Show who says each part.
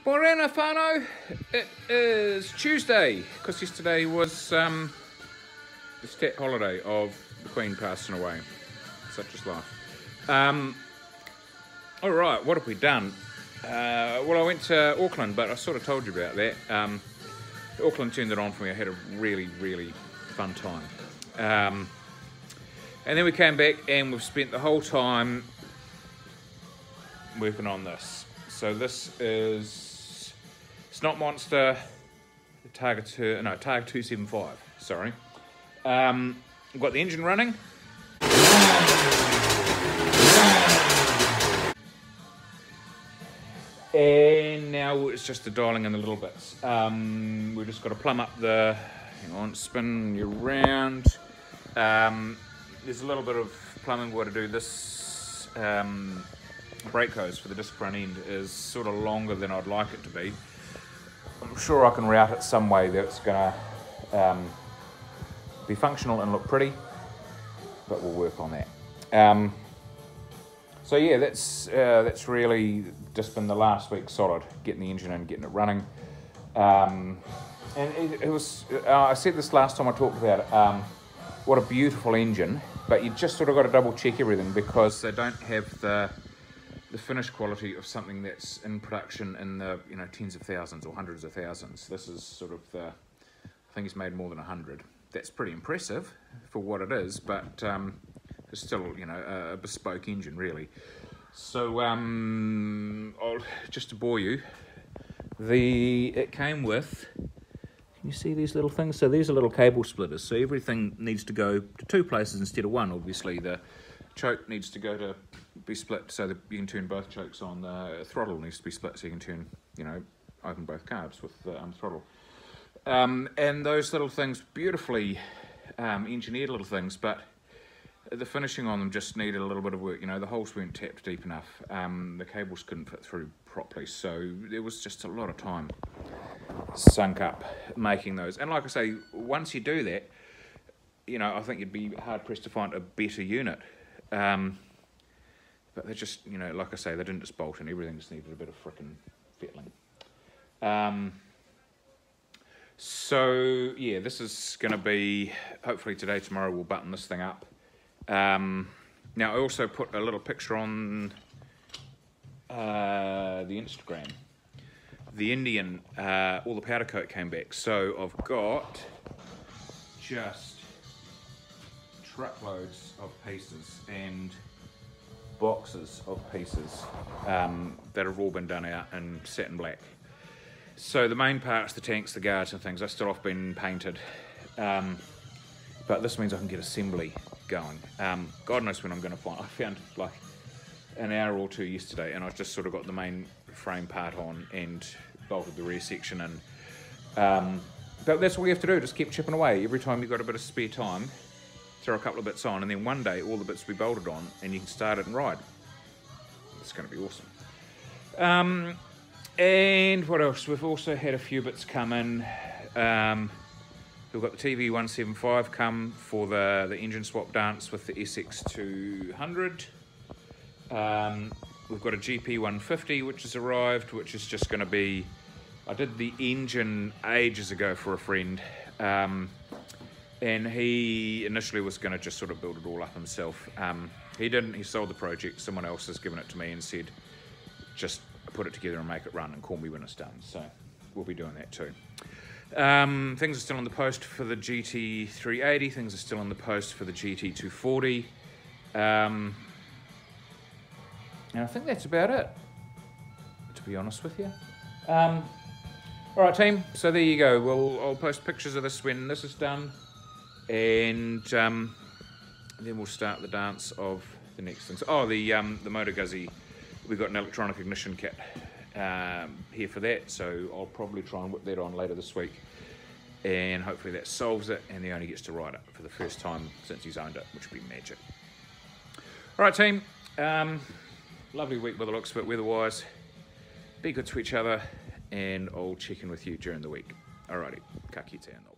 Speaker 1: Morena whānau, it is Tuesday, because yesterday was the stat holiday of the Queen passing away. Such is life. Alright, what have we done? Well, I went to Auckland, but I sort of told you about that. Auckland turned it on for me. I had a really, really fun time. And then we came back and we've spent the whole time working on this. So this is Snot Monster targa 275, sorry. We've got the engine running. And now it's just the dialing in the little bits. We've just got to plumb up the, hang on, spin you round. There's a little bit of plumbing we've got to do. This brake hose for the disc front end is sort of longer than I'd like it to be. I'm sure I can route it some way that it's going to be functional and look pretty, but we'll work on that. So yeah, that's really just been the last week solid, getting the engine in, getting it running. And it was, I said this last time I talked about it, what a beautiful engine, but you just sort of got to double check everything because they don't have the finish quality of something that's in production in the tens of thousands or hundreds of thousands. This is sort of I think it's made more than 100. That's pretty impressive for what it is, but it's still a bespoke engine really. So just to bore you, it came with, can you see these little things? So these are little cable splitters. So everything needs to go to two places instead of one. Obviously the choke needs to be split so that you can turn both chokes on. The throttle needs to be split so you can turn, open both carbs with the throttle. And those little things, beautifully engineered little things, but the finishing on them just needed a little bit of work. The holes weren't tapped deep enough. The cables couldn't fit through properly, so there was just a lot of time sunk up making those. And like I say, once you do that, I think you'd be hard pressed to find a better unit. But they just, like I say, they didn't just bolt in. Everything just needed a bit of frickin' fettling. So yeah, this is going to be, hopefully today, tomorrow we'll button this thing up. Now I also put a little picture on the Instagram. The Indian, all the powder coat came back. So I've got just truckloads of pieces and boxes of pieces that have all been done out in satin black. So the main parts, the tanks, the guards and things, are still off being painted. But this means I can get assembly going. God knows when I'm going to find. I found like an hour or two yesterday, and I just sort of got the main frame part on and bolted the rear section in. But that's all you have to do. Just keep chipping away. Every time you've got a bit of spare time, throw a couple of bits on, and then one day all the bits will be bolted on, and you can start it and ride. It's going to be awesome. And what else? We've also had a few bits come in. We've got the TV 175 come for the engine swap dance with the SX200. We've got a GP 150 which has arrived, which is just going to be, I did the engine ages ago for a friend, and he initially was going to just sort of build it all up himself. He didn't, he sold the project, someone else has given it to me and said just put it together and make it run and call me when it's done. So we'll be doing that too. Things are still on the post for the GT380, things are still on the post for the GT240. And I think that's about it, to be honest with you. Alright team, so there you go. I'll post pictures of this when this is done, and then we'll start the dance of the next things. Oh, the Motor Guzzi, we've got an electronic ignition kit here for that, so I'll probably try and whip that on later this week, and hopefully that solves it, and he only gets to ride it for the first time since he's owned it, which would be magic. Alright team, lovely week by the looks of it weather-wise. Be good to each other, and I'll check in with you during the week. Alrighty, ka kite anō.